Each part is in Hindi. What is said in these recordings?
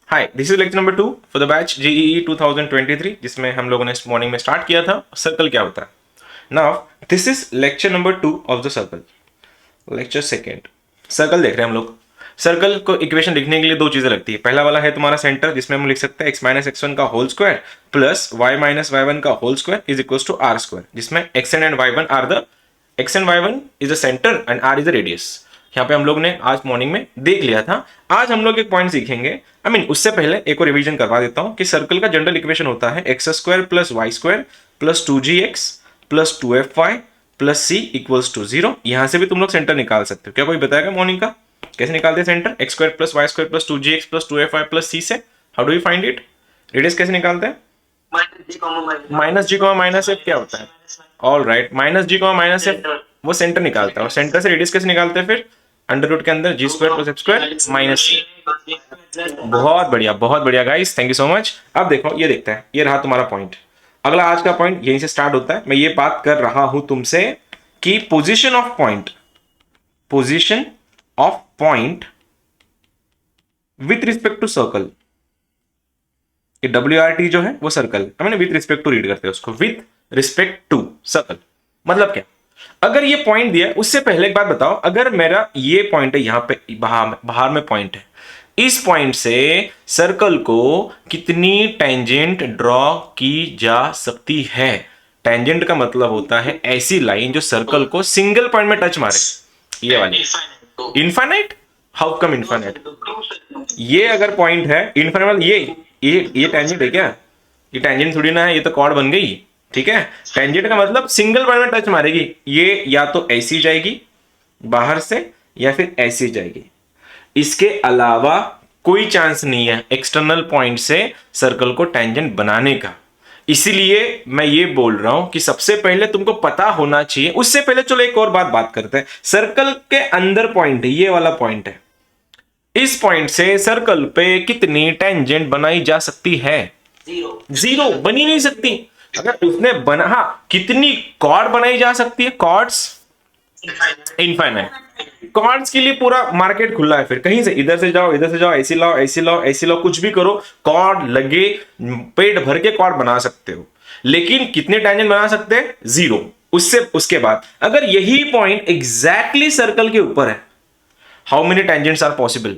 Hi, this is lecture number 2 for the batch JEE 2023 जिसमें हम लोगों ने मॉर्निंग में स्टार्ट किया था सर्कल क्या होता है। Now this is lecture number 2 of the circle, lecture second. Circle देख रहे हैं हम लोग। सर्कल को इक्वेशन लिखने के लिए दो चीजें लगती है। पहला वाला है तुम्हारा सेंटर, जिसमें हम लिख सकते हैं x माइनस एक्स वन का whole square plus y minus y one का whole square is equal to r square, जिसमें x and y one are the x and y one is the centre and r is the radius. यहाँ पे हम लोग ने आज मॉर्निंग में देख लिया था। आज हम लोग एक पॉइंट सीखेंगे। उससे पहले एक और रिवीजन करवा देता हूँ कि सर्कल का जनरल इक्वेशन होता है x square plus y square plus 2gx plus 2fy plus C equals to 0। यहां से भी तुम लोग सेंटर निकाल सकते हो। क्या कोई बताएगा मॉर्निंग का कैसे निकालते हैं centre? X square plus y square plus 2gx plus 2fy plus c से how do you find it? Radius कैसे निकालते हैं? माइनस जी माइनस एफ क्या होता है? ऑल राइट, माइनस जी माइनस एफ वो सेंटर निकालता है। और सेंटर से रेडियस कैसे निकालते हैं फिर? अंडर रूट के अंदर g square plus f square minus c. बहुत बढ़िया guys, thank you so much. अब देखो ये देखते हैं, ये रहा तुम्हारा पॉइंट। अगला आज का पॉइंट यहीं से स्टार्ट होता है। मैं ये बात कर रहा हूं तुमसे कि position of point with respect to circle. ये WRT जो है वो सर्कल, मैंने विथ रिस्पेक्ट टू रीड करते हैं उसको, विथ रिस्पेक्ट टू सर्कल। मतलब क्या? अगर ये पॉइंट दिया, उससे पहले एक बात बताओ, अगर मेरा ये पॉइंट है यहां पे बाहर में पॉइंट है, इस पॉइंट से सर्कल को कितनी टेंजेंट ड्रॉ की जा सकती है? टेंजेंट का मतलब होता है ऐसी लाइन जो सर्कल को सिंगल पॉइंट में टच मारे। ये वाली इनफाइनाइट। How come infinite? ये अगर पॉइंट है इनफाइनाइट, ये टेंजेंट है क्या? ये टेंजेंट थोड़ी ना है, ये तो कॉर्ड बन गई। ठीक है, टेंजेंट का मतलब सिंगल पॉइंट में टच मारेगी। ये या तो ऐसी जाएगी बाहर से या फिर ऐसी जाएगी। इसके अलावा कोई चांस नहीं है एक्सटर्नल पॉइंट से सर्कल को टेंजेंट बनाने का। इसीलिए मैं ये बोल रहा हूं कि सबसे पहले तुमको पता होना चाहिए। उससे पहले चलो एक और बात करते हैं। सर्कल के अंदर पॉइंट है, ये वाला पॉइंट है। इस पॉइंट से सर्कल पे कितनी टेंजेंट बनाई जा सकती है? जीरो बनी नहीं सकती। अगर उसने बना, हाँ, कितनी कॉर्ड बनाई जा सकती है? Chords infinite. कॉर्ड्स के लिए पूरा मार्केट खुला है। फिर कहीं से इधर से जाओ, इधर से जाओ, ऐसी लाओ, ऐसी लाओ, ऐसी लाओ, कुछ भी करो, कॉर्ड लगे, पेट भर के कॉर्ड बना सकते हो। लेकिन कितने टेंजेंट बना सकते हैं? जीरो। उसके बाद अगर यही पॉइंट एग्जैक्टली सर्कल के ऊपर है, how many tangents are possible?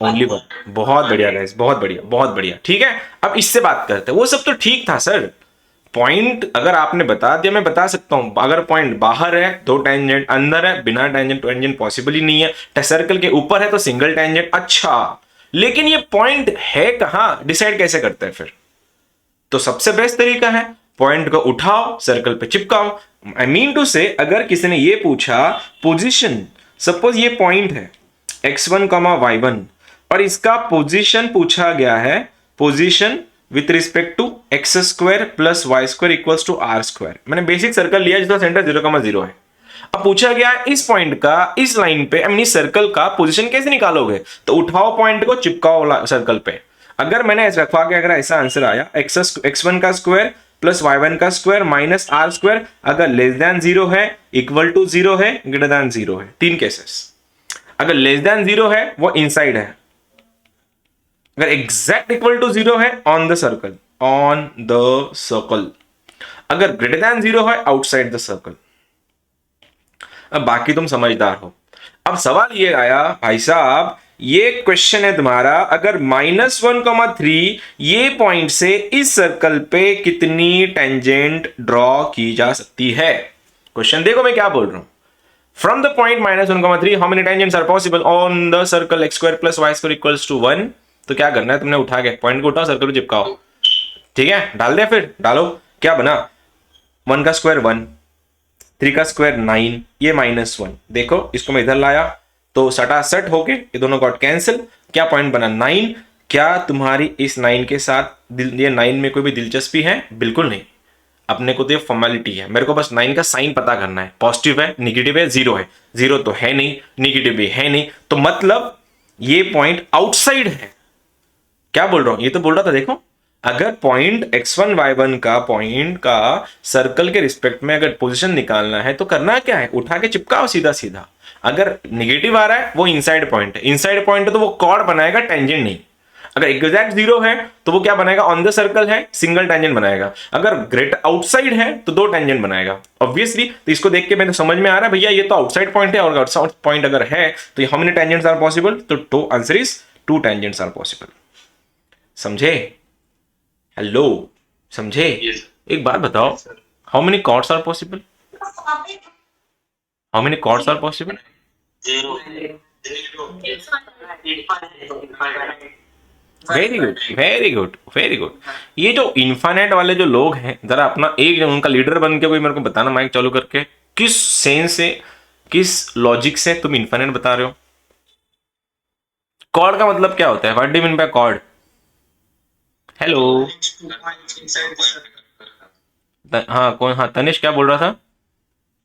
Only one. बहुत बढ़िया गाइस, बहुत बढ़िया। ठीक है, अब इससे बात करते हैं। वो सब तो ठीक था सर, पॉइंट अगर आपने बता दिया मैं बता सकता हूं। अगर पॉइंट बाहर है दो टेंजेंट, अंदर है बिना टेंजेंट पॉसिबल ही नहीं है। सर्कल के ऊपर है तो सिंगल टेंजेंट। अच्छा, लेकिन ये पॉइंट है कहां, डिसाइड कैसे करते हैं फिर? तो सबसे बेस्ट तरीका है पॉइंट को उठाओ, सर्कल पे चिपकाओ। आई मीन टू से, अगर किसी ने ये पूछा पोजीशन, सपोज ये पॉइंट है x1, y1 और इसका पोजीशन पूछा गया है, position with respect to x square plus y square equals to r square. मैंने बेसिक सर्कल लिया जिसका सेंटर 0,0 है। अब पूछा गया इस पॉइंट का, इस लाइन पे, इस सर्कल का पोजीशन कैसे निकालोगे? तो उठाओ पॉइंट को, चिपकाओ सर्कल पे। अगर मैंने रखवा के अगर ऐसा आंसर आया x1 का स्क्वायर प्लस y1 का स्क्वायर माइनस आर स्क्वायर, अगर लेस देन 0 है, इक्वल टू 0 है, ग्रेटर देन 0 है। तीन केसेस। अगर लेस देन 0 है वो इनसाइड है, अगर एग्जैक्ट इक्वल टू 0 है ऑन द सर्कल, अगर ग्रेटर देन 0 है आउटसाइड द सर्कल। अब बाकी तुम समझदार हो। अब सवाल ये आया, भाई साहब ये क्वेश्चन है तुम्हारा, अगर -1,3 ये पॉइंट से इस सर्कल पे कितनी टेंजेंट ड्रॉ की जा सकती है? क्वेश्चन देखो मैं क्या बोल रहा हूं। From the point -1,3 how many tangents are possible on the circle x square plus y square equals to 1। तो क्या करना है तुमने? उठा के पॉइंट को उठाओ, सर्कल को चिपकाओ। ठीक है, डाल दे, फिर डालो। क्या बना? 1 का स्क्वायर 1, 3 का स्क्वायर 9, ये -1। देखो इसको मैं इधर लाया तो सटा सट होके ये दोनों गॉट कैंसिल। क्या पॉइंट बना? 9। क्या तुम्हारी इस 9 के साथ ये 9 में कोई भी दिलचस्पी है? बिल्कुल नहीं। अपने को तो ये फॉर्मेलिटी है, मेरे को बस 9 का साइन पता करना है। पॉजिटिव है, नेगेटिव है, 0 है। 0 तो है नहीं, नेगेटिव भी है नहीं, तो मतलब ये पॉइंट आउटसाइड है। क्या बोल रहा हूं? ये तो बोल रहा था देखो, अगर पॉइंट x1 y1 का पॉइंट का सर्कल के रिस्पेक्ट में अगर पोजीशन निकालना है तो करना क्या है? उठा के चिपकाओ सीधा सीधा। अगर नेगेटिव आ रहा है वो इनसाइड पॉइंट है, इनसाइड पॉइंट है तो वो कॉर्ड बनाएगा, टेंजेंट नहीं। अगर एग्जैक्ट 0 है तो वो क्या बनाएगा, ऑन द सर्कल है सिंगल टेंजेंट बनाएगा, अगर ग्रेटर आउटसाइड है तो 2 टेंजेंट बनाएगा ऑब्वियसली। तो इसको देख के मेरे समझ में आ रहा है भैया ये तो आउटसाइड पॉइंट है, और आउटसाइड पॉइंट अगर है तो how many tangents are possible, तो answer is 2 tangents are possible. समझे? हेलो, समझे? एक बात बताओ, how many chords are possible, how many chords are possible? Very good, very good, very good. ये जो इन्फाइनाइट वाले जो लोग हैं, जरा अपना एक उनका लीडर बन के कोई मेरे को बताना माइक चालू करके, किस सेंस से, किस लॉजिक से तुम इन्फाइनाइट बता रहे हो? कॉर्ड का मतलब क्या होता है? What do you mean by chord? Hello, हाँ कौन, हाँ तनिष क्या बोल रहा था?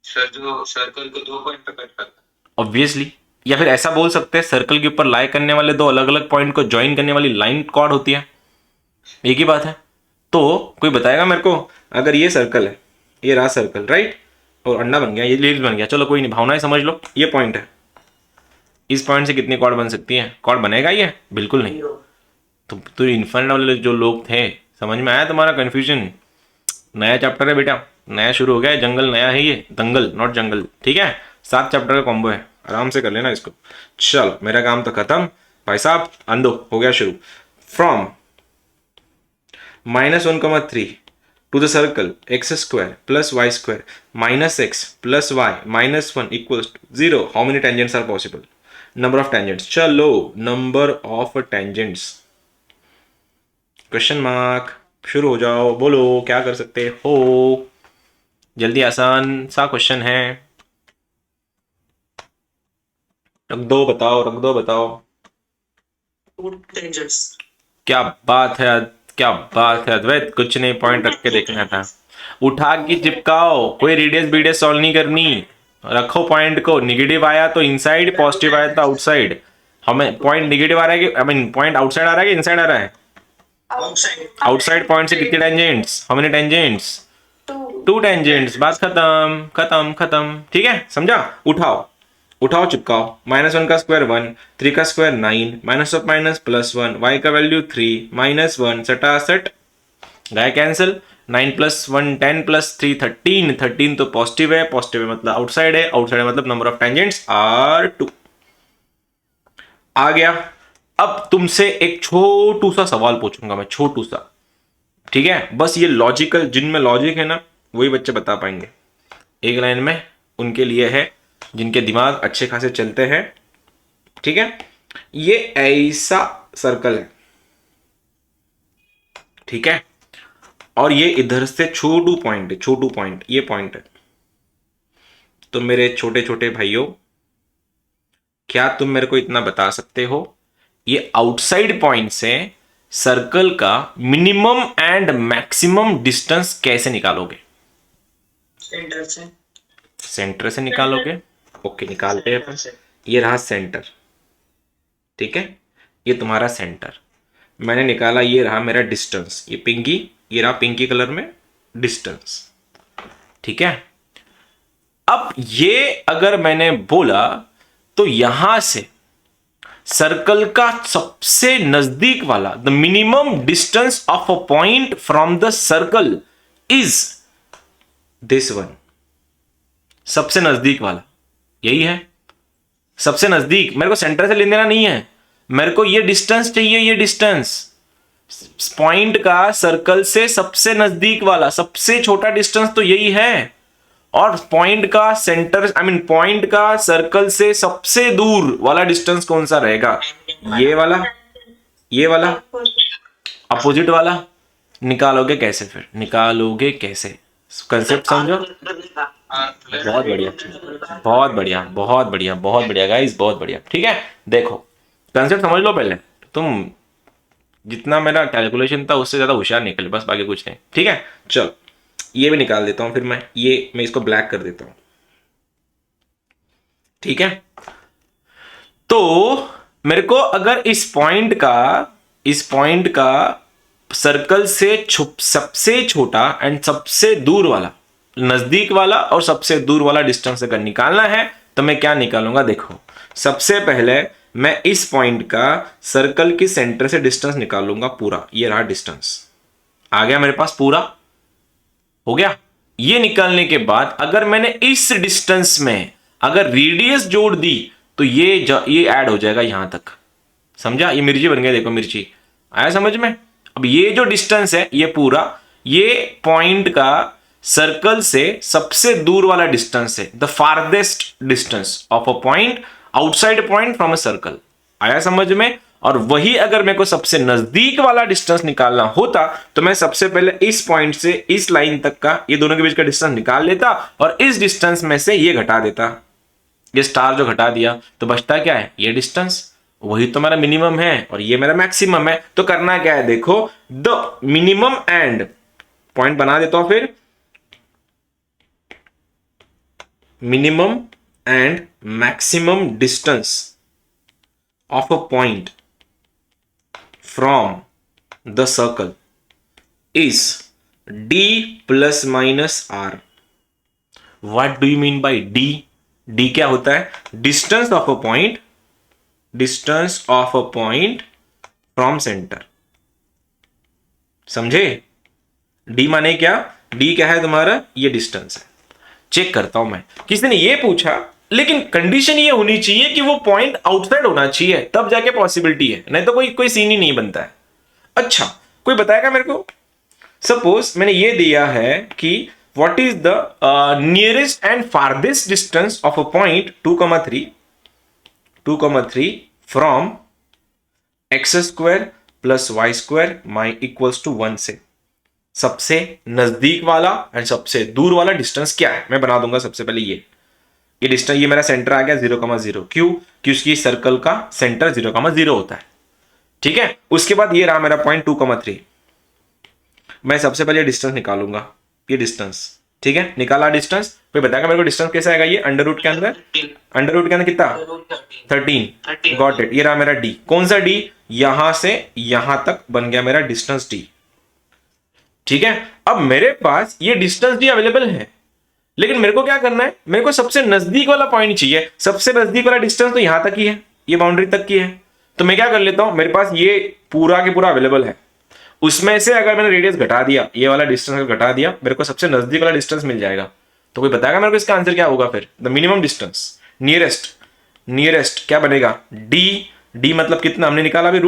सर जो सर्कल को 2 पॉइंट पे कट करता है। ऑब्वियसली, या फिर ऐसा बोल सकते हैं सर्कल के ऊपर लाई करने वाले 2 अलग अलग पॉइंट को ज्वाइन करने वाली लाइन कॉर्ड होती है, एक ही बात है। तो कोई बताएगा मेरे को, अगर ये सर्कल है, ये रहा सर्कल राइट, और अंडा बन गया, ये लीव्स बन गया, चलो कोई नहीं, भावनाएं समझ लो, ये पॉइंट है, इस पॉइंट से कितनी कॉर्ड बन सकती है? कॉर्ड बनेगा ये? बिल्कुल नहीं। तो इन्फाइनाइट वाले जो लोग थे, समझ में आया तुम्हारा कंफ्यूजन? नया चैप्टर है बेटा, नया शुरू हो गया है, जंगल नया है ये, दंगल नॉट जंगल, ठीक है? 7 चैप्टर का कॉम्बो है, आराम से कर लेना इसको। चलो मेरा काम तो खत्म भाई साहब, अंदो हो गया शुरू। From -1,3 to the circle x² + y² - x + y - 1 = 0, how many tangents are possible? Number of tangents, चलो number of tangents, question mark, शुरू हो जाओ, बोलो क्या कर सकते हो, जल्दी, आसान सा क्वेश्चन है, रख दो बताओ, रख दो बताओ। 2 टेंजेंट्स। क्या बात है, क्या बात है अद्वैत, कुछ नहीं, पॉइंट रख के देखना था, उठा के चिपकाओ, कोई रेडियस बीडियस सॉल्व नहीं करनी, रखो पॉइंट को, निगेटिव आया तो इनसाइड, पॉजिटिव आया तो आउटसाइड। हमें पॉइंट निगेटिव आ रहा है कि, आई मीन पॉइंट आउटसाइड आ रहा है कि इनसाइड आ रहा है? आउटसाइड पॉइंट से कितने tangents, how many tangents? 2 tangents, बात खत्म खत्म खत्म, ठीक है, समझा? उठाओ, उठाओ चिपकाओ, -1 का स्क्वायर 1, 3 का square 9, minus of minus +1, y का वैल्यू 3, -1, सटा सट गए कैंसिल, 9 + 1 10 + 3 13, 13 तो पॉजिटिव है, पॉजिटिव है मतलब आउटसाइड है, आउटसाइड है मतलब नंबर ऑफ टेंजेंट्स आर 2। आ गया। अब तुमसे एक छोटू सा सवाल पूछूंगा मैं, छोटू सा, ठीक है? बस ये लॉजिकल, जिनमें लॉजिक है ना वही बच्चे बता पाएंगे, एक लाइन में उनके लिए है जिनके दिमाग अच्छे खासे चलते हैं, ठीक है? ये ऐसा सर्कल है, ठीक है, और ये इधर से छोटू पॉइंट है, छोटू पॉइंट, ये पॉइंट है। तो मेरे छोटे छोटे भाइयों, क्या तुम मेरे को इतना बता सकते हो, ये आउटसाइड पॉइंट से सर्कल का मिनिमम एंड मैक्सिमम डिस्टेंस कैसे निकालोगे? सेंटर से। सेंटर से निकालोगे? ओके, निकालते हैं। ये रहा सेंटर, ठीक है, ये तुम्हारा सेंटर, मैंने निकाला, ये रहा मेरा डिस्टेंस, ये पिंकी, ये रहा पिंकी कलर में डिस्टेंस, ठीक है? अब ये अगर मैंने बोला तो यहां से सर्कल का सबसे नजदीक वाला, the minimum distance of a point from the circle is this one, सबसे नजदीक वाला यही है, सबसे नजदीक। मेरे को सेंटर से लेना नहीं है, मेरे को ये डिस्टेंस चाहिए, ये डिस्टेंस पॉइंट का सर्कल से सबसे नजदीक वाला, सबसे छोटा डिस्टेंस तो यही है, और पॉइंट का सेंटर, आई मीन पॉइंट का सर्कल से सबसे दूर वाला डिस्टेंस कौन सा रहेगा? ये वाला, ये वाला, अपोजिट वाला। निकालोगे कैसे? फिर निकालोगे कैसे? कंसेप्ट समझो। बहुत बढ़िया, बहुत बढ़िया, बहुत बढ़िया, बहुत बढ़िया गाइस, बहुत बढ़िया, ठीक है? देखो कंसेप्ट समझ लो पहले, तुम जितना मेरा कैलकुलेशन था उससे ज्यादा होशियार निकले, बस बाकी कुछ नहीं, ठीक है? चलो ये भी निकाल देता हूं, फिर मैं इसको ब्लैक कर देता हूं, ठीक है? तो मेरे को अगर इस पॉइंट का सर्कल से सबसे छोटा एंड सबसे दूर वाला, नजदीक वाला और सबसे दूर वाला डिस्टेंस अगर निकालना है तो मैं क्या निकालूंगा? देखो सबसे पहले मैं इस पॉइंट का सर्कल के सेंटर से डिस्टेंस निकालूंगा पूरा, ये रहा डिस्टेंस, आ गया मेरे पास पूरा, हो गया। ये निकालने के बाद अगर मैंने इस डिस्टेंस में अगर रेडियस जोड़ दी तो ये ऐड हो जाएगा यहां तक, समझा? ये मिर्ची बन गया, देखो मिर्ची आया समझ में। अब ये जो डिस्टेंस है ये पूरा, ये पॉइंट का सर्कल से सबसे दूर वाला डिस्टेंस है, the farthest distance of a point outside point from a circle, आया समझ में। और वही अगर मेरे को सबसे नजदीक वाला डिस्टेंस निकालना होता तो मैं सबसे पहले इस पॉइंट से इस लाइन तक का, ये दोनों के बीच का डिस्टेंस निकाल लेता और इस डिस्टेंस में से ये घटा देता, ये स्टार जो घटा दिया तो बचता क्या है, ये डिस्टेंस, वही तो मेरा मिनिमम है और ये मेरा मैक्सिमम है। तो करना क्या है, देखो द मिनिमम एंड पॉइंट बना देता हूं, फिर minimum and maximum distance of a point from the circle is d plus minus r. What do you mean by d? d क्या होता है, distance of a point, distance of a point from centre, समझे? d माने क्या, d क्या है तुम्हारा, ये डिस्टेंस है। चेक करता हूं मैं, किसी ने ये पूछा, लेकिन कंडीशन ये होनी चाहिए कि वो पॉइंट आउटसाइड होना चाहिए, तब जाके पॉसिबिलिटी है, नहीं तो कोई सीन ही नहीं बनता है। अच्छा, कोई बताएगा मेरे को? सपोज मैंने ये दिया है कि what is the nearest and farthest distance of a point 2,3 from x square plus y square my equals to 1 से सबसे नजदीक वाला एंड सबसे दूर वाला डिस्टेंस क्या है। मैं बना दूंगा सबसे पहले ये डिस्टेंस, ये मेरा सेंटर आ गया 0,0, क्यों, क्योंकि सर्कल का सेंटर 0,0 होता है, ठीक है। उसके बाद ये रहा मेरा पॉइंट 2,3, मैं सबसे पहले डिस्टेंस निकालूंगा, ये डिस्टेंस, ठीक है, निकाला डिस्टेंस। कोई बताएगा मेरे को डिस्टेंस कैसा आएगा, ये अंडर रूट के अंदर, अंडर रूट के अंदर कितना, 13, गॉट इट। ये रहा मेरा डी, कौन सा डी, यहां से यहां तक बन गया मेरा डिस्टेंस डी, ठीक है। अब मेरे पास ये डिस्टेंस डी अवेलेबल है, लेकिन मेरे को क्या करना है, मेरे को सबसे नजदीक वाला पॉइंट चाहिए। सबसे नजदीक वाला डिस्टेंस तो यहां तक ही है, ये बाउंड्री तक की है। तो मैं क्या कर लेता हूं, मेरे पास ये पूरा के पूरा अवेलेबल है, उसमें से अगर मैंने रेडियस घटा दिया, ये वाला डिस्टेंस घटा दिया, मेरे को सबसे नजदीक वाला डिस्टेंस मिल जाएगा। तो कोई बताएगा मेरे को इसका आंसर क्या होगा फिर, द मिनिमम डिस्टेंस, नियरेस्ट क्या बनेगा, डी मतलब कितना हमने निकाला अभी,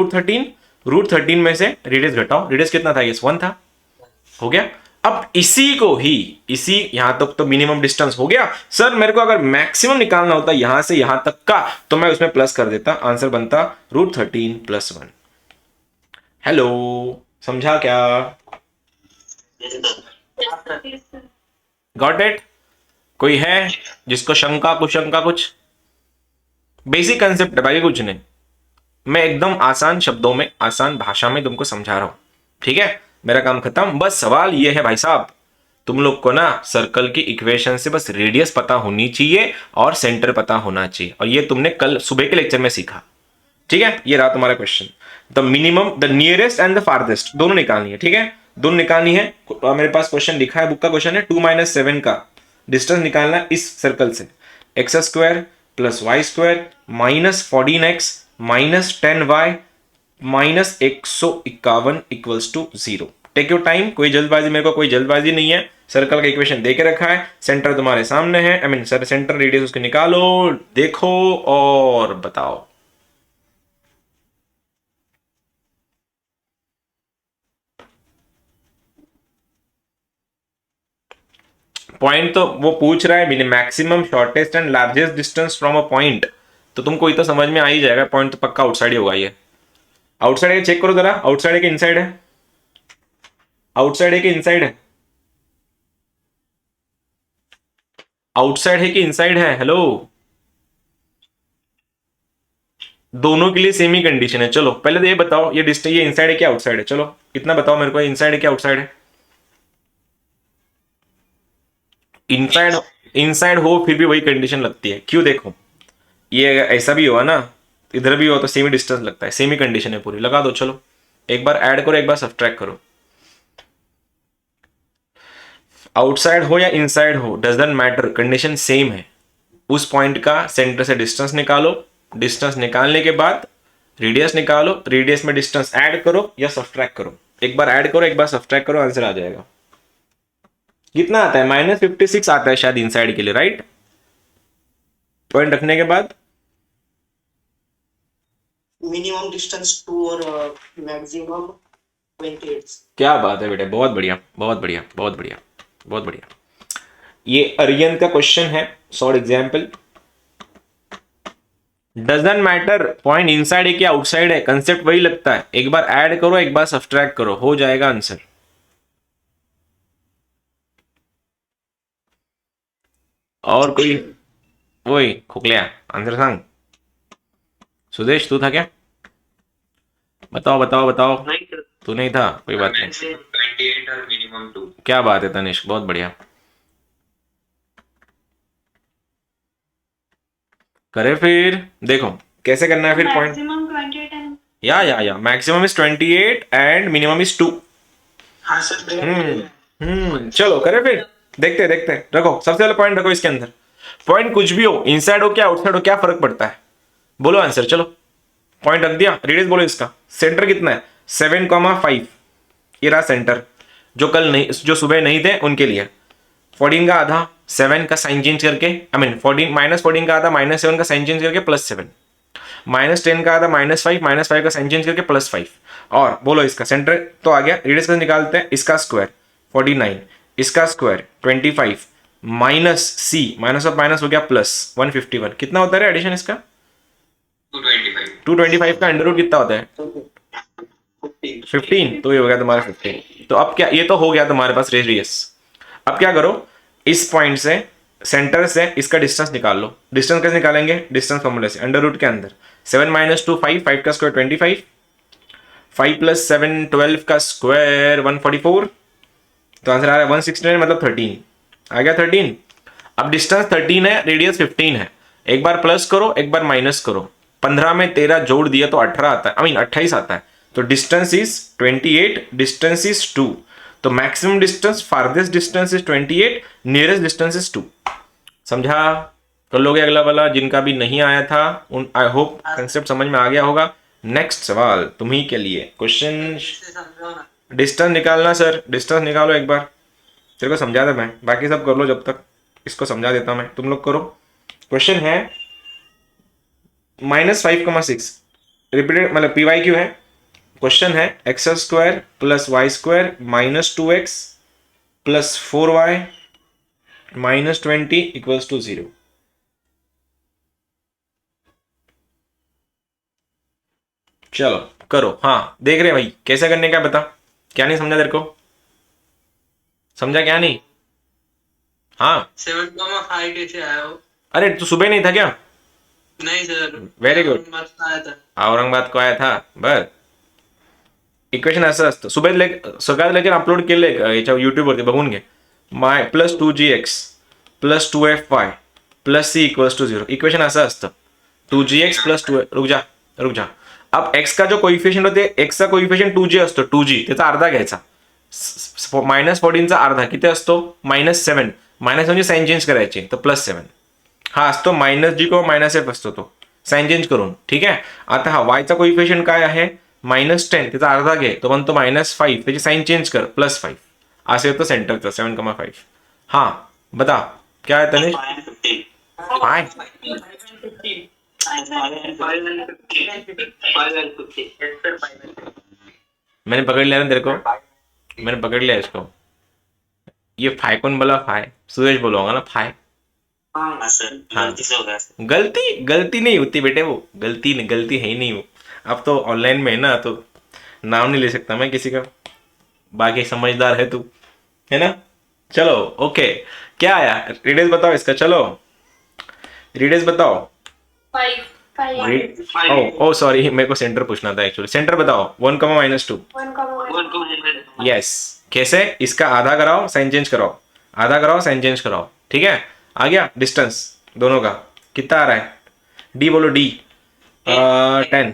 √13 में से रेडियस घटाओ, रेडियस कितना था, ये 1 था, हो गया। अब इसी को ही, इसी यहां तक तो मिनिमम डिस्टेंस हो गया। सर मेरे को अगर मैक्सिमम निकालना होता यहां से यहां तक का, तो मैं उसमें प्लस कर देता, आंसर बनता √13 + 1। हेलो, समझा क्या, गॉट इट? कोई है जिसको शंका कुशंका कुछ? बेसिक कंसेप्ट है भाई, कुछ नहीं, मैं एकदम आसान शब्दों में आसान भाषा में तुमको समझा रहा हूं, ठीक है। मेरा काम खत्म। बस सवाल ये है भाई साहब, तुम लोग को ना सर्कल की इक्वेशन से बस रेडियस पता होनी चाहिए और सेंटर पता होना चाहिए, और ये तुमने कल सुबह के लेक्चर में सीखा, ठीक है। ये रहा तुम्हारा question, the minimum, the nearest and the farthest दोनों निकालनी है, ठीक है, दोनों निकालनी है। मेरे पास क्वेश्चन लिखा है, बुक का क्वेश्चन है, 2 - 7 का डिस्टेंस निकालना है इस सर्कल से, x² + y² -14x -10y -151 = 0। Take your time, कोई जल्दबाजी, मेरे को कोई जल्दबाजी नहीं है। सर्कल का इक्वेशन दे के रखा है, सेंटर तुम्हारे सामने है, I mean sir centre radius उसके निकालो, देखो और बताओ। पॉइंट तो वो पूछ रहा है maximum shortest and largest distance from a point, तो तुमको ये तो समझ में आ ही जाएगा, पॉइंट तो पक्का आउटसाइड ही होगा। ये आउटसाइड है, चेक करो जरा, आउटसाइड है कि इनसाइड है, आउटसाइड है कि इनसाइड है, आउटसाइड है कि इनसाइड है, हेलो। दोनों के लिए सेम ही कंडीशन है। चलो पहले तो ये बताओ, ये डिस्टेंस ये इनसाइड है कि आउटसाइड है, चलो इतना बताओ मेरे को, इनसाइड है कि आउटसाइड है। इनसाइड, इनसाइड हो फिर भी वही कंडीशन लगती है, क्यों? देखो ये ऐसा भी हुआ ना, इधर भी हो तो सेम ही डिस्टेंस लगता है, सेम ही कंडीशन है पूरी, लगा दो। चलो एक बार ऐड करो, एक बार सब्ट्रैक्ट करो, आउटसाइड हो या इनसाइड हो डजंट मैटर, कंडीशन सेम है। उस पॉइंट का सेंटर से डिस्टेंस निकालो, डिस्टेंस निकालने के बाद रेडियस निकालो, रेडियस में डिस्टेंस ऐड करो या सब्ट्रैक्ट करो। एक बार ऐड करो, एक बार सब्ट्रैक्ट करो, आंसर आ जाएगा। कितना आता है? -56 आता है शायद इनसाइड के लिए, राइट? पॉइंट रखने के बाद मिनिमम डिस्टेंस 2 और मैक्सिमम 28। क्या बात है बेटे, बहुत बढ़िया, बहुत बढ़िया, बहुत बढ़िया, बहुत बढ़िया। ये अरियन का क्वेश्चन है, short example. Doesn't matter point inside है कि आउटसाइड है, कंसेप्ट वही लगता है। एक बार ऐड करो, एक बार सब्ट्रैक्ट करो, हो जाएगा आंसर। और कोई? वही खोखलिया, आंसर सांग। सुदेश तू था क्या? बताओ बताओ बताओ। नहीं सर। तू नहीं था, कोई बात नहीं। 28 और मिनिमम 2। क्या बात है तनिष्क, बहुत बढ़िया। करे फिर, देखो कैसे करना है फिर पॉइंट। मैक्सिमम 28 एंड या maximum is 28 and minimum is 2। हाँ सर। चलो करे फिर, देखते देखते। रखो सबसे पहले पॉइंट रखो इसके अंदर। पॉइंट कुछ भी हो, इनसाइड हो क्या आउटसाइड हो, क्या फर्क पड़ता है? बोलो आंसर। चलो पॉइंट रख दिया, रेडियस बोलो इसका। सेंटर कितना है? 7,5। ये रहा सेंटर। जो कल नहीं, जो सुबह नहीं थे उनके लिए 14 का आधा 7 का साइन चेंज करके, आई मीन 14 -14 का आधा -7 का साइन चेंज करके +7, -10 का आधा -5 का साइन चेंज करके +5। और बोलो इसका सेंटर तो आ गया। रेडियस का निकालते हैं। इसका स्क्वायर 49, इसका square 25, minus c, minus of minus हो गया +151। कितना होता है एडिशन इसका? 225। 225 का अंडर रूट कितना होता है? 15। तो ये हो गया तुम्हारा 15। तो अब क्या, ये तो हो गया तुम्हारे पास रेडियस। अब क्या करो, इस पॉइंट से, सेंटर से इसका डिस्टेंस निकाल लो। डिस्टेंस कैसे निकालेंगे? डिस्टेंस फॉर्मूले से, अंडर रूट के अंदर 7 - 2 5, 5 का स्क्वायर 25, 5 + 7 12 का स्क्वायर 144। तो आंसर आ रहा है 169, मतलब 13 आ गया। 13। अब डिस्टेंस 13 है, रेडियस 15 है। एक बार प्लस करो, एक बार माइनस करो। 15 में 13 जोड़ दिया तो 18 आता है, आई मीन 28 आता है। तो डिस्टेंस इज 28, डिस्टेंस इज 2। तो maximum distance, farthest distance is 28, nearest distance is 2। समझा? कर लोगे अगला वाला, जिनका भी नहीं आया था उन, आई होप कंसेप्ट समझ में आ गया होगा। नेक्स्ट सवाल तुम्ही के लिए क्वेश्चन। डिस्टेंस निकालना सर, डिस्टेंस निकालो एक बार। तेरे को समझा था मैं, बाकी सब कर लो जब तक। इसको समझा देता हूं मैं, तुम लोग करो। क्वेश्चन है -5,6 रिपीटेड, मतलब PYQ है। क्वेश्चन है x² + y² - 2x + 4y - 20 = 0। चलो करो। हाँ देख रहे भाई, कैसे करने का बता। क्या नहीं समझा तेरे को? समझा क्या नहीं? हाँ 7,5 कैसे आया हो? अरे तू सुबह नहीं था क्या? नहीं सर। Very good. आया था। औरंगाबाद को आया था बर. इक्वेशन असं असतं, सुबह सकाळी लेक्चर अपलोड केले याच्या युट्यूबवरती बघून घे. My +2gx + 2fy + c = 0. Equation असं असतं 2gx + 2, रुक जा. अब x का जो कोइफिशियंट होते, x चा कोइफिशियंट 2g असतो, 2g त्याचा अर्धा घ्यायचा. -14 चा अर्धा किती असतो? -7. मायनस म्हणजे साइन चेंज करायचे, तर +7 हा असतो. -g को -f असतो तो साइन चेंज करून. ठीक आहे. आता हा y चा कोइफिशियंट काय आहे? -10 त्याचा अर्धा घे, तो बनतो -5, त्याची साइन चेंज कर +5. असे होतं सेंटरचं 7,5. हा बता क्या है तनिष? फाय मैंने पकड़ लिया ना तेरे को, मैंने पकड़ लिया इसको. ये फाय कौन बोला? फाय सुरेश बोलूंगा ना फाय. हाँ सर, गलती से हो गया। गलती नहीं होती बेटे, वो गलती है ही नहीं वो. अब तो ऑनलाइन में है ना, तो नाम नहीं ले सकता मैं किसी का. बाकी समझदार है तू, है ना. चलो ओके, क्या आया? रेडियस बताओ इसका. चलो रेडियस बताओ. 5 ओ सॉरी, मेरे को सेंटर पूछना था एक्चुअली. सेंटर बताओ. 1, -2. 1, यस. कैसे? इसका आधा कराओ, साइन चेंज कराओ. आधा कराओ, साइन चेंज कराओ. ठीक है. आ गया डिस्टेंस दोनों का. कितना आ रहा है? डी बोलो. डी 10.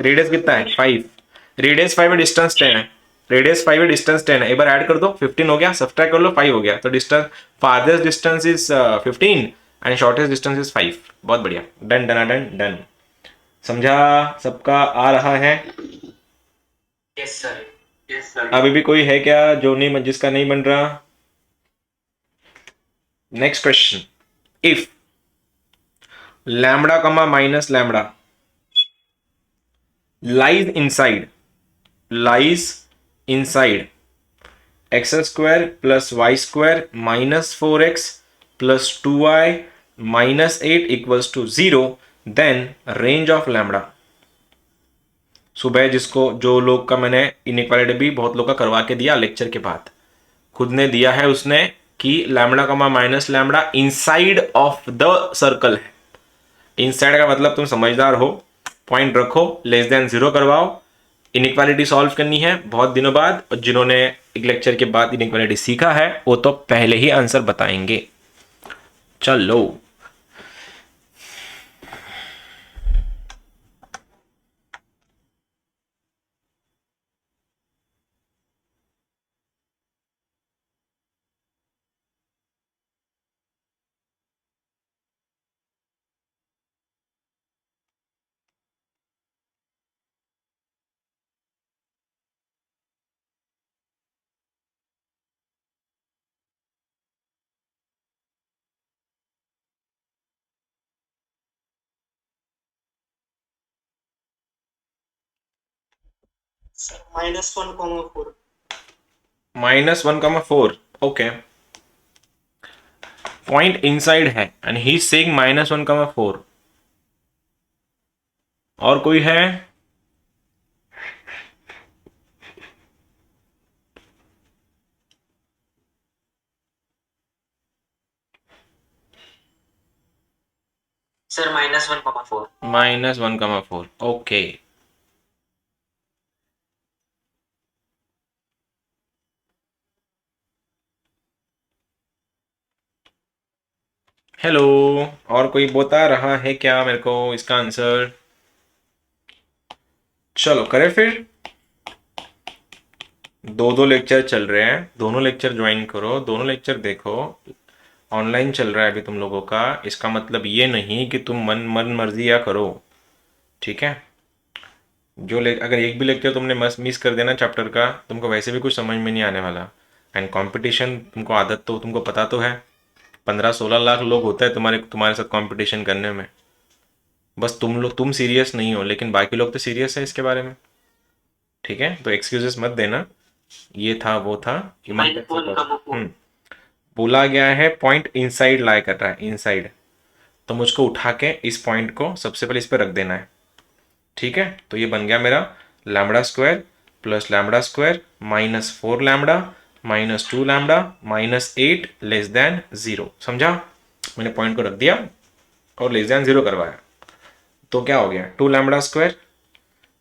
रेडियस कितना है? 5. रेडियस 5 है, डिस्टेंस 10 है. रेडियस 5 है, डिस्टेंस 10 है. एक बार ऐड कर दो, 15 हो गया. सब्ट्रैक्ट कर लो, 5 हो गया. तो distance, farthest distance is 15 and shortest distance is 5। बहुत बढ़िया, डन डन डन डन। समझा? सबका आ रहा है? Yes sir. Yes sir. अभी भी कोई है क्या जो नहीं, जिसका नहीं बन रहा? Next question, if lambda comma minus lambda lies inside x square plus y square minus 4x plus 2y minus 8 equals to 0, then range of lambda। सुबह जो लोग का मैंने इनइक्वालिटी भी बहुत लोग का करवा के दिया लेक्चर के बाद, खुद ने दिया है उसने कि lambda comma minus lambda inside of the circle है। इनसाइड का मतलब तुम समझदार हो, पॉइंट रखो, लेस देन 0 करवाओ। इनइक्वालिटी सॉल्व करनी है बहुत दिनों बाद, और जिन्होंने एक लेक्चर के बाद इनइक्वालिटी सीखा है वो तो पहले ही आंसर बताएंगे। चलो -1,4। -1,4, ओके। पॉइंट इनसाइड है एंड ही इज सेइंग -1,4। और कोई है? सर -1,4। -1,4, ओके। हेलो, और कोई बता रहा है क्या मेरे को इसका आंसर? चलो करें फिर। दो लेक्चर चल रहे हैं, दोनों लेक्चर ज्वाइन करो, दोनों लेक्चर देखो। ऑनलाइन चल रहा है अभी तुम लोगों का, इसका मतलब ये नहीं कि तुम मन मर्जी या करो, ठीक है? अगर एक भी लेक्चर तुमने मिस कर देना चैप्टर का, तुमको वैसे भी कुछ समझ में नहीं आने वाला। एंड कंपटीशन, तुमको आदत तो तुमको पता तो है, 15-16 लाख लोग होता है तुम्हारे साथ कंपटीशन करने में। बस तुम सीरियस नहीं हो, लेकिन बाकी लोग तो सीरियस है इसके बारे में, ठीक है? तो एक्सक्यूजेस मत देना, ये था वो था, बोला गया है पॉइंट इनसाइड लाई कर रहा है, इनसाइड। तो मुझको उठा के इस पॉइंट को सबसे पहले इस पर रख देना है, ठीक है? तो ये बन गया मेरा lambda square plus lambda square -4 lambda -2 lambda -8 less than 0। समझा? मैंने पॉइंट को रख दिया और लेस देन 0 करवाया, तो क्या हो गया? 2 lambda square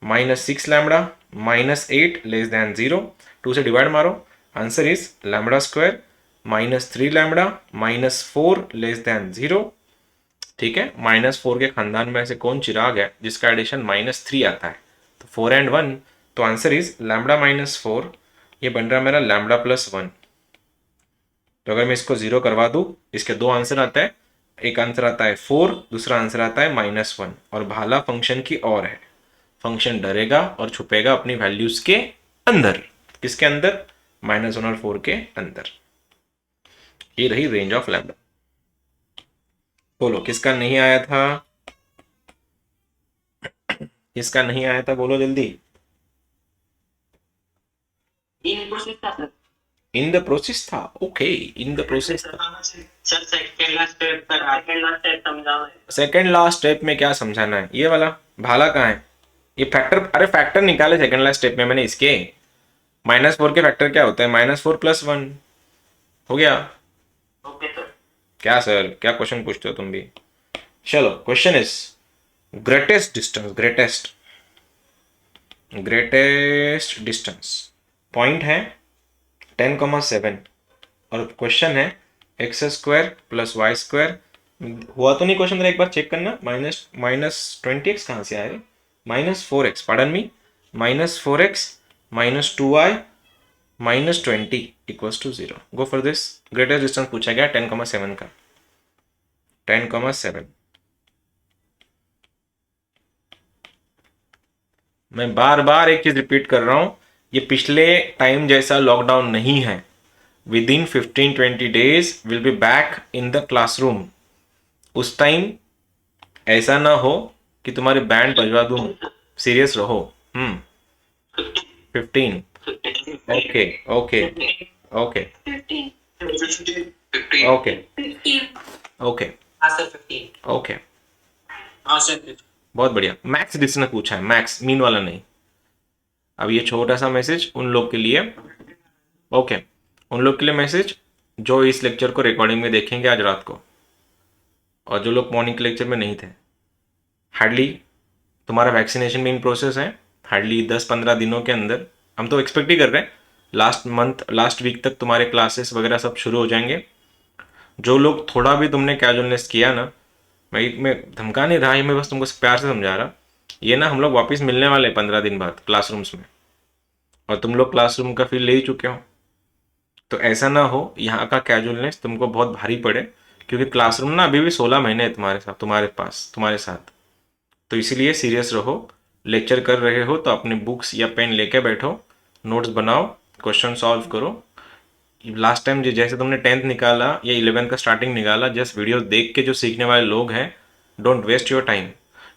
-6 lambda -8 less than 0। 2 से डिवाइड मारो, answer is lambda square -3 lambda -4 less than 0, ठीक है? -4 के खानदान में ऐसे कौन चिराग है जिसका एडिशन -3 आता है? तो 4 and 1, तो आंसर इज लैम्बडा -4, ये बन रहा मेरा लैम्बडा +1। तो अगर मैं इसको 0 करवा दूं, इसके दो आंसर आता है, एक आंसर आता है 4, दूसरा आंसर आता है -1। और भाला फंक्शन की और है, फंक्शन डरेगा और छुपेगा अपनी वैल्यूज के अंदर। किसके अंदर? -1 और 4 के अंदर। ये रही रेंज ऑफ लैम्बडा। बोलो किसका नहीं आया था? किसका नहीं आया था बोलो जल्दी। इन द प्रोसेस था, ओके, इन द प्रोसेस था। सर सेकंड लास्ट स्टेप समझाओ। सेकंड लास्ट स्टेप में क्या समझाना है? ये वाला भाला कहाँ है? ये फैक्टर, अरे फैक्टर निकाले सेकंड लास्ट स्टेप में मैंने इसके। -4 के फैक्टर क्या होता है? -4 + 1 हो गया। Okay sir. क्या सर, क्या क्वेश्चन पूछते हो तुम भी? चलो, question is greatest distance, greatest distance point है 10,7 और क्वेश्चन है x² + y²। हुआ तो नहीं क्वेश्चन? जरा एक बार चेक करना। -20x कहाँ से आए? -4x, pardon me, -4x -2y -20 = 0। Go for this. Greatest distance पूछा गया 10,7 का। 10,7। मैं बार बार एक चीज रिपीट कर रहा हूं, ये पिछले टाइम जैसा लॉकडाउन नहीं है। With in 15-20 days will be back in the classroom. उस टाइम ऐसा ना हो कि तुम्हारे बैंड बजवा दूं। सीरियस रहो। 15। Okay okay okay 15. Okay 15. Okay हाँ सर 15। ओके, हाँ सर बहुत बढ़िया। मैक्स डिस ने पूछा है, मैक्स मीन वाला नहीं। अब ये छोटा सा मैसेज उन लोग के लिए, ओके, उन लोग के लिए मैसेज जो इस लेक्चर को रिकॉर्डिंग में देखेंगे आज रात को, और जो लोग मॉर्निंग के लेक्चर में नहीं थे। हार्डली तुम्हारा वैक्सीनेशन भी इन प्रोसेस है। हार्डली 10-15 दिनों के अंदर, हम तो एक्सपेक्ट ही कर रहे हैं लास्ट मंथ लास्ट वीक तक तुम्हारे क्लासेस वगैरह सब शुरू हो जाएंगे। जो लोग थोड़ा भी तुमने कैजुअलनेस किया ना, मैं धमका नहीं रहा, ये मैं बस तुमको प्यार से समझा रहा। ये ना हम लोग वापस मिलने वाले 15 दिन बाद क्लासरूम्स में, और तुम लोग क्लासरूम का फील ले ही चुके हो। तो ऐसा ना हो यहाँ का कैजुअलनेस तुमको बहुत भारी पड़े, क्योंकि क्लासरूम ना अभी भी 16 महीने है तुम्हारे साथ, तुम्हारे पास, तुम्हारे साथ। तो इसीलिए सीरियस रहो। लेक्चर कर रहे हो तो अपने बुक्स या पेन लेके बैठो, नोट्स बनाओ, क्वेश्चन सॉल्व करो। लास्ट टाइम जैसे तुमने 10th निकाला या 11th का स्टार्टिंग निकाला, जस्ट वीडियो देख के जो सीखने वाले लोग हैं, don't waste your time.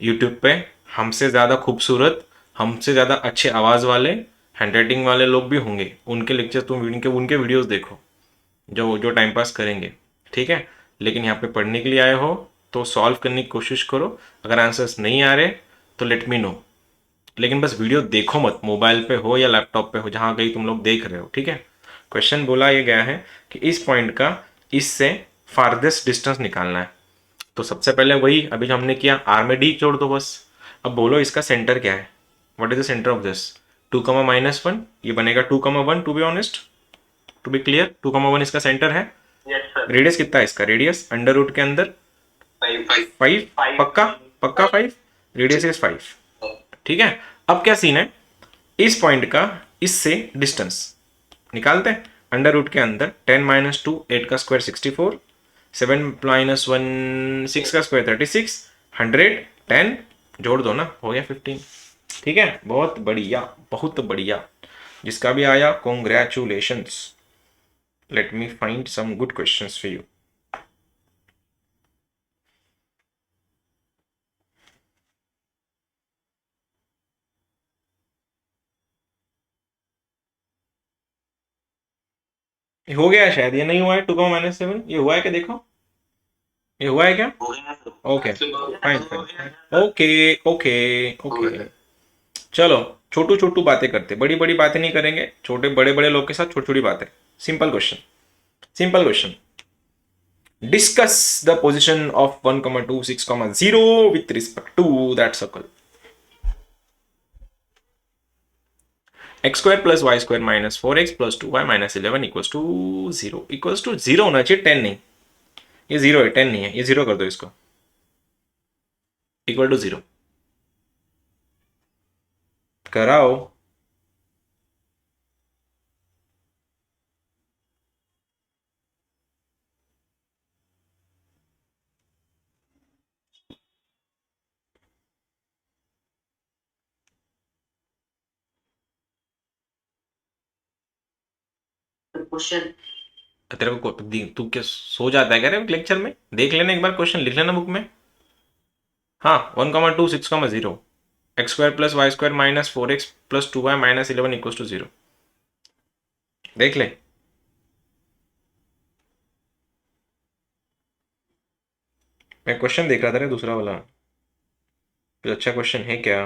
YouTube पे हमसे ज़्यादा खूबसूरत, हमसे ज़्यादा अच्छे आवाज़ वाले, हैंडराइटिंग वाले लोग भी होंगे। उनके लेक्चर तुम उनके वीडियोस देखो, जो जो टाइम पास करेंगे, ठीक है। लेकिन यहाँ पे पढ़ने के लिए आए हो तो सॉल्व करने की कोशिश करो। अगर आंसर्स नहीं आ रहे तो लेट मी नो, लेकिन बस वीडियो देखो मत, मोबाइल पे हो या लैपटॉप पे हो, जहाँ कहीं तुम लोग देख रहे हो, ठीक है। क्वेश्चन बोला ये गया है कि इस पॉइंट का इससे फारदेस्ट डिस्टेंस निकालना है। तो सबसे पहले वही अभी जो हमने किया, आर में डी जोड़ दो बस। अब बोलो इसका सेंटर क्या है, what is the centre of this. 2,-1, ये बनेगा 2,1 to be honest, to be clear. 2,1 इसका सेंटर है। Yes sir. रेडियस कितना है इसका, रेडियस अंडर रूट के अंदर 5, पक्का पक्का 5, रेडियस इज 5, ठीक है। अब क्या सीन है, इस पॉइंट का इससे डिस्टेंस निकालते हैं। अंडर रूट के अंदर 10 - 2 8 का स्क्वायर 64, 7 - 1 6 का स्क्वायर 36, 100 10 जोड़ दो ना, हो गया 15, ठीक है। बहुत बढ़िया बहुत बढ़िया, जिसका भी आया congratulations. Let me find some good questions for you. ये हो गया है शायद, ये नहीं हुआ है। 2,-7 ये हुआ है क्या, देखो ये हुआ है क्या। हो गया sir. Okay fine fine, okay okay okay. चलो छोटू छोटू बातें करते, बड़ी बड़ी बातें नहीं करेंगे। छोटे बड़े बड़े लोग के साथ छोटी छोटी बातें। Simple question, simple question. Discuss the position of 1,2 6,0 with respect to that circle. x² + y² - 4x + 2y - 11 = 0 equals to 0 होना चाहिए, 10 नहीं। ये 0 है, 10 नहीं है, ये 0 कर दो इसको, इक्वल टू 0 कराओ। क्वेश्चन तेरे को तू क्या सो जाता है क्या रे लेक्चर में, देख लेना एक बार, क्वेश्चन लिख लेना बुक में। हाँ 1,2 6,0 x² + y² - 4x + 2y - 11 = 0, देख ले। मैं क्वेश्चन देख रहा था रे दूसरा वाला, कुछ अच्छा क्वेश्चन है क्या।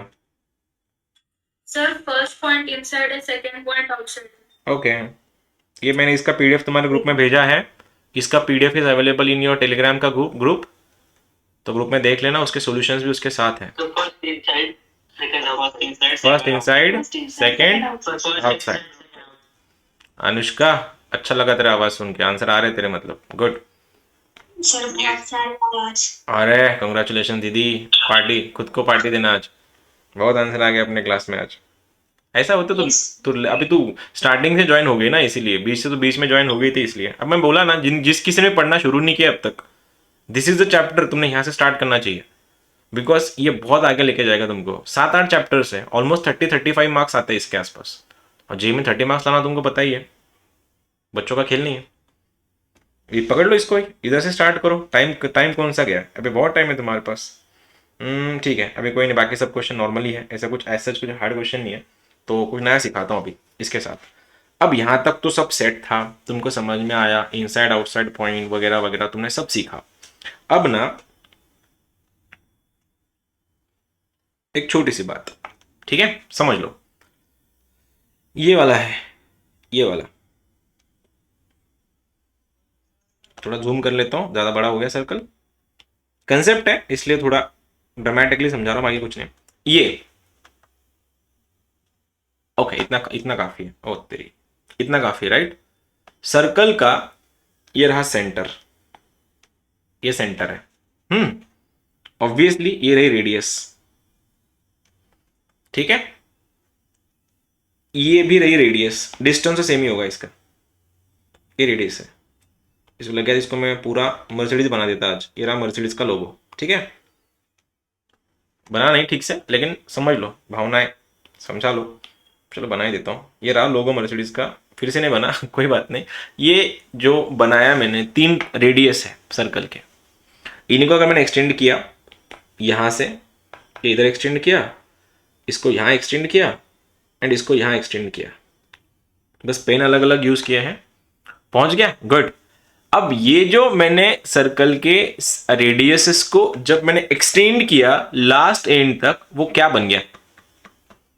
Sir, first point inside and second point outside. Okay ये मैंने इसका पीडीएफ तुम्हारे ग्रुप में भेजा है। इसका PDF is available in your Telegram का ग्रुप, तो ग्रुप में देख लेना, उसके सॉल्यूशंस भी उसके साथ हैं। तो first inside second outside first inside First inside, second outside. Outside. Anushka अच्छा लगा तेरा आवाज सुन के, आंसर आ रहे तेरे, मतलब गुड। Sir, बहुत सारे आवाज. अरे कंग्रेचुलेशन दीदी, पार्टी, खुद को पार्टी देना आज। बहुत आंसर आ गया अपने क्लास में आज। ऐसा होता तो Yes. तू अभी तू स्टार्टिंग से ज्वाइन हो गई ना, इसीलिए बीच से तो बीच में ज्वाइन हो गई थी, इसलिए। अब मैं बोला ना, जिस किसी ने पढ़ना शुरू नहीं किया अब तक, दिस इज द चैप्टर, तुमने यहाँ से स्टार्ट करना चाहिए, बिकॉज ये बहुत आगे लेके जाएगा तुमको। 7-8 चैप्टर्स है, ऑलमोस्ट 30-35 मार्क्स आते हैं इसके आसपास, और जे में 30 मार्क्स लाना तुमको पता ही है, बच्चों का खेल नहीं है। ये पकड़ लो इसको, इधर से स्टार्ट करो। टाइम कौन सा गया? अभी बहुत टाइम है तुम्हारे पास। ठीक है, अभी कोई नहीं, बाकी सब क्वेश्चन नॉर्मली है, ऐसा कुछ कुछ हार्ड क्वेश्चन नहीं है, तो कुछ नया सिखाता हूँ अभी इसके साथ। अब यहाँ तक तो सब सेट था, तुमको समझ में आया, इनसाइड आउटसाइड पॉइंट वगैरह वगैरह तुमने सब सीखा। अब ना एक छोटी सी बात, ठीक है, समझ लो। ये वाला है, ये वाला, थोड़ा जूम कर लेता हूं, ज्यादा बड़ा हो गया सर्कल। कंसेप्ट है इसलिए थोड़ा ड्रामेटिकली समझा रहा हूं, बाकी कुछ नहीं। ये ओके, इतना काफी है। ओ तेरी, इतना काफी, राइट। सर्कल का ये रहा सेंटर, ये सेंटर है। ऑब्वियसली ये रही रेडियस, ठीक है, ये भी रही रेडियस, डिस्टेंस तो सेम ही होगा इसका, ये रेडियस है। इसको लग गया, इसको मैं पूरा मर्सिडीज बना देता आज। ये रहा मर्सिडीज का लोगो, ठीक है, बना नहीं ठीक से, लेकिन समझ लो, भावनाएं समझा लो, चलो बना ही देता हूँ। ये रहा लोगो मर्सिडीज का, फिर से नहीं बना कोई बात नहीं। ये जो बनाया मैंने, 3 रेडियस है सर्कल के, इन्हीं को अगर मैंने एक्सटेंड किया यहाँ से, इधर एक्सटेंड किया, इसको यहाँ एक्सटेंड किया, एंड इसको यहाँ एक्सटेंड किया, बस पेन अलग अलग यूज किए हैं, पहुंच गया, गुड। अब ये जो मैंने सर्कल के रेडियसेस को जब मैंने एक्सटेंड किया लास्ट एंड तक, वो क्या बन गया?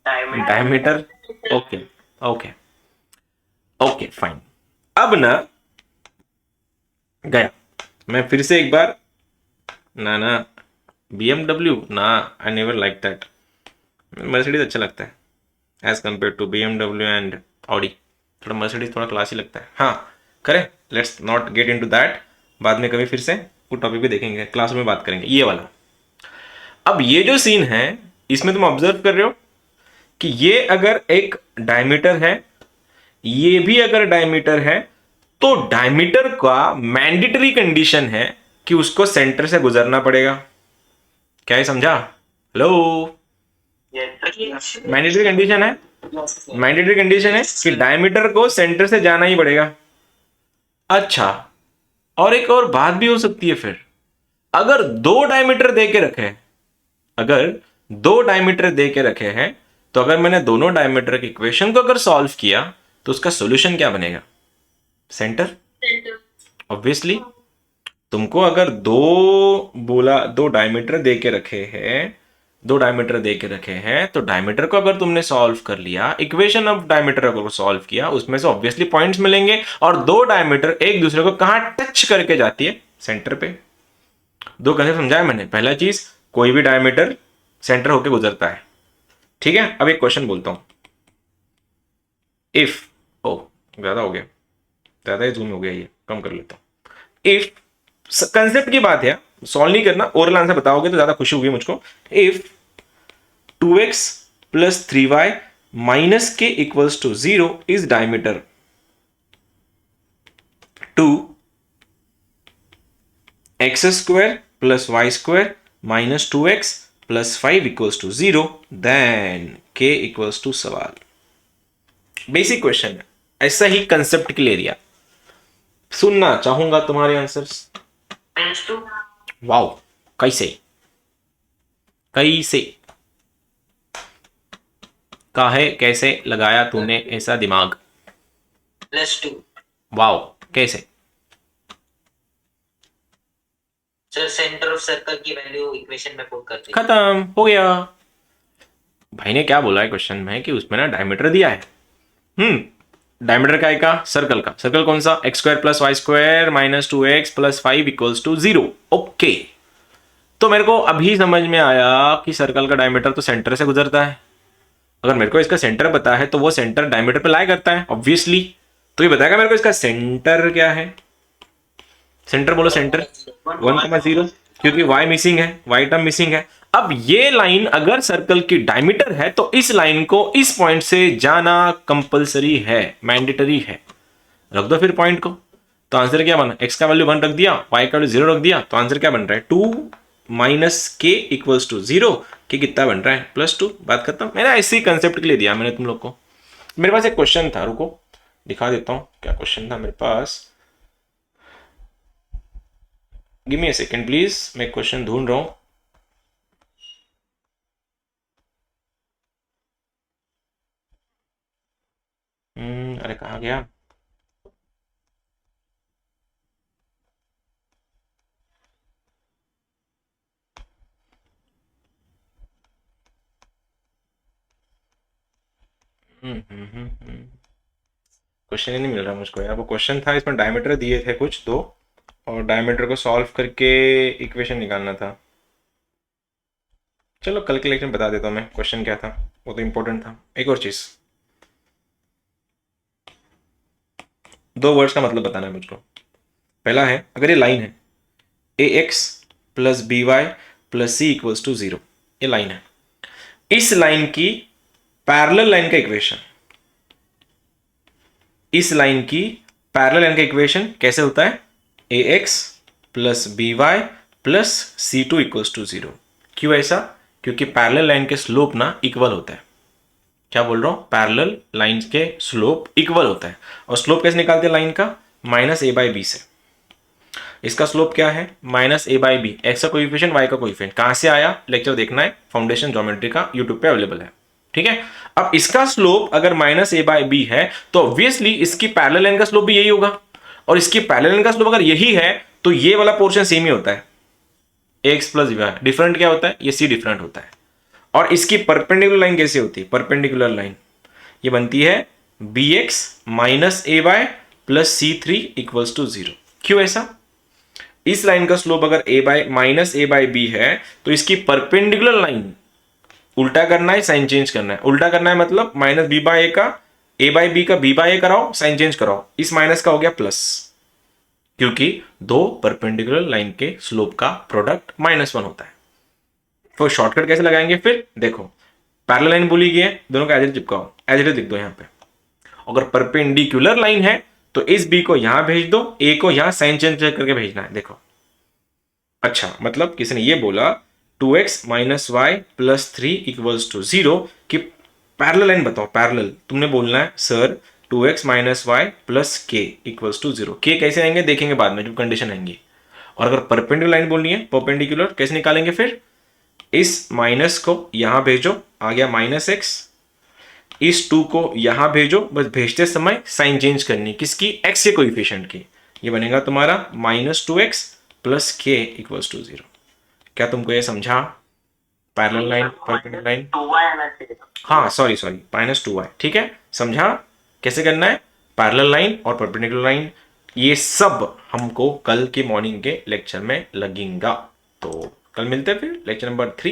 Diameter. Okay okay okay fine. अब ना गया, मैं फिर से एक बार, ना BMW ना, I never like that. Mercedes अच्छा लगता है as compare to BMW and Audi. थोड़ा मर्सिडीज थोड़ा क्लासी लगता है। हाँ करें, let's not get into that, बाद में कभी फिर से कुछ टॉपिक भी देखेंगे, क्लास में बात करेंगे। ये वाला, अब ये जो सीन है, इसमें तुम ऑब्जर्व कर रहे हो कि ये अगर एक डायमीटर है, ये भी अगर डायमीटर है, तो डायमीटर का मैंडेटरी कंडीशन है कि उसको सेंटर से गुजरना पड़ेगा। क्या है, समझा? हेलो, मैंडेटरी कंडीशन है, मैंडेटरी कंडीशन है कि डायमीटर को सेंटर से जाना ही पड़ेगा। अच्छा, और एक और बात भी हो सकती है फिर, अगर 2 डायमीटर दे के रखे, अगर 2 डायमीटर दे के रखे हैं, तो अगर मैंने दोनों डायमीटर की इक्वेशन को अगर सॉल्व किया तो उसका सॉल्यूशन क्या बनेगा? सेंटर। ऑब्वियसली तुमको अगर 2 डायमीटर दे के रखे हैं, 2 डायमीटर दे के रखे हैं, तो डायमीटर को अगर तुमने सॉल्व कर लिया, इक्वेशन ऑफ डायमीटर अगर सॉल्व किया, उसमें से ऑब्वियसली पॉइंट्स मिलेंगे, और 2 डायमीटर एक दूसरे को कहां टच करके जाती है? सेंटर पे। 2 कंसेप्ट समझाया मैंने। पहला चीज, कोई भी डायमीटर सेंटर होके गुजरता है, ठीक है। अब एक क्वेश्चन बोलता हूं, इफ, ओ ज्यादा हो गया, ज्यादा ही जूम हो गया, ये कम कर लेता हूं। इफ, कंसेप्ट की बात है, सॉल्व नहीं करना, ओरल आंसर बताओगे तो ज्यादा खुशी होगी मुझको। If 2x plus 3y minus k equals to 0 is diameter 2 x square plus y square minus 2x plus 5 equals to 0, then k equals to सवाल। बेसिक क्वेश्चन है, ऐसा ही कंसेप्ट के लिए दिया, सुनना चाहूंगा तुम्हारे आंसर्स। वाओ, कैसे कैसे काहे कैसे लगाया तूने ऐसा दिमाग? +2। वाओ, कैसे? सर सेंटर ऑफ सर्कल की वैल्यू इक्वेशन में पुट कर दी। खत्म हो गया। भाई ने क्या बोला है क्वेश्चन में कि उसमें ना डायमीटर दिया है, डायमीटर का है का? सर्कल का। सर्कल कौन सा? x² + y² - 2x + 5 equals to 0। Okay, तो मेरे को अभी समझ में आया कि सर्कल का डायमीटर तो सेंटर से गुजरता है। अगर मेरे को इसका सेंटर पता है तो वो सेंटर डायमीटर पे लाई करता है ऑब्वियसली। तो ये बताएगा मेरे को इसका सेंटर क्या है। सेंटर बोलो, सेंटर 1,0, क्योंकि y मिसिंग है, y टर्म मिसिंग है। अब ये लाइन अगर सर्कल की डायमीटर है तो इस लाइन को इस पॉइंट से जाना कंपलसरी है, मैंडेटरी है। रख दो फिर पॉइंट को, तो आंसर क्या बना, x का वैल्यू 1 रख दिया, y का वैल्यू 0 रख दिया, तो आंसर क्या बन रहा है 2 माइनस के इक्वल्स टू 0। के कितना बन रहा है +2। बात खत्म। मैंने ऐसे ही कंसेप्ट के लिए दिया मैंने तुम लोग को। मेरे पास एक क्वेश्चन था, रुको दिखा देता हूँ क्या क्वेश्चन था मेरे पास। Give me a second please, मैं क्वेश्चन ढूंढ रहा हूँ। अरे कहाँ गया। क्वेश्चन ही नहीं मिल रहा मुझको यार। वो क्वेश्चन था, इसमें डायमीटर दिए थे कुछ दो, और डायमीटर को सॉल्व करके इक्वेशन निकालना था। चलो कल के लेक्चर में बता देता हूँ मैं क्वेश्चन क्या था, वो तो इम्पोर्टेंट था। एक और चीज़, 2 वर्ड्स का मतलब बताना है मुझको। पहला है, अगर ये लाइन है ax plus b y plus C equals to 0, ये लाइन है। इस लाइन की पैरेलल लाइन का इक्वेशन, इस लाइन की पैरेलल लाइन का इक्वेशन कैसे होता है, ax plus b y plus c to equals to 0। क्यों ऐसा, क्योंकि पैरेलल लाइन के स्लोप ना इक्वल होता है। क्या बोल रहा हूं, पैरेलल लाइन के स्लोप इक्वल होता है। और स्लोप कैसे निकालते हैं लाइन का, माइनस ए बाई बी से। इसका स्लोप क्या है, minus a by b, x का कोइफिशिएंट वाई का कोइफिशिएंट। कहां से आया, लेक्चर देखना है, फाउंडेशन ज्योमेट्री का यूट्यूब पे अवेलेबल है, ठीक है। अब इसका स्लोप अगर माइनस ए बाई बी है तो ऑब्वियसली इसकी पैरेलल लाइन का स्लोप भी यही होगा, और इसकी पैरेलल लाइन का स्लोप अगर यही है तो ये वाला पोर्शन सेम ही होता है, एक्स प्लस वाई। डिफरेंट क्या होता है, ये सी डिफरेंट होता है। और इसकी परपेंडिकुलर लाइन कैसे होती है, परपेंडिकुलर लाइन ये बनती है b x minus a y plus c three equals to 0। क्यों ऐसा, इस लाइन का स्लोप अगर a by minus a by b है तो इसकी परपेंडिकुलर लाइन उल्टा करना है, साइन चेंज करना है। उल्टा करना है मतलब माइनस बी बाई ए का ए बाई बी का बी बाई ए कराओ, साइन चेंज कराओ, इस माइनस का हो गया प्लस, क्योंकि दो परपेंडिकुलर लाइन के स्लोप का प्रोडक्ट -1 होता है। तो शॉर्टकट कैसे लगाएंगे फिर, देखो पैरेलल लाइन बोली गई है, दोनों का एज चिपकाओ, एज लिख दो यहाँ पे। अगर परपेंडिकुलर लाइन है तो इस बी को यहां भेज दो, ए को यहां साइन चेंज करके भेजना है। देखो अच्छा, मतलब किसी ने ये बोला 2x minus y plus 3 equals to 0 कि पैरेलल लाइन बताओ, पैरेलल तुमने बोलना है sir 2x minus y plus k equals to 0। K कैसे आएंगे देखेंगे बाद में जब कंडीशन आएंगी। और अगर परपेंडिकुलर लाइन बोलनी है, परपेंडिकुलर कैसे निकालेंगे फिर, इस माइनस को यहां भेजो, आ गया माइनस एक्स, इस 2 को यहां भेजो, बस भेजते समय साइन चेंज करनी, किसकी, एक्स के कोइफिशिएंट की। ये बनेगा तुम्हारा -2x plus k equals to 0। क्या तुमको ये समझा, parallel line perpendicular line, 2y आना चाहिए। हाँ सॉरी -2y, ठीक है, समझा कैसे करना है, पैरेलल लाइन और परपेंडिकुलर लाइन। ये सब हमको कल के मॉर्निंग के लेक्चर में लगेगा। तो कल मिलते हैं फिर लेक्चर नंबर 3।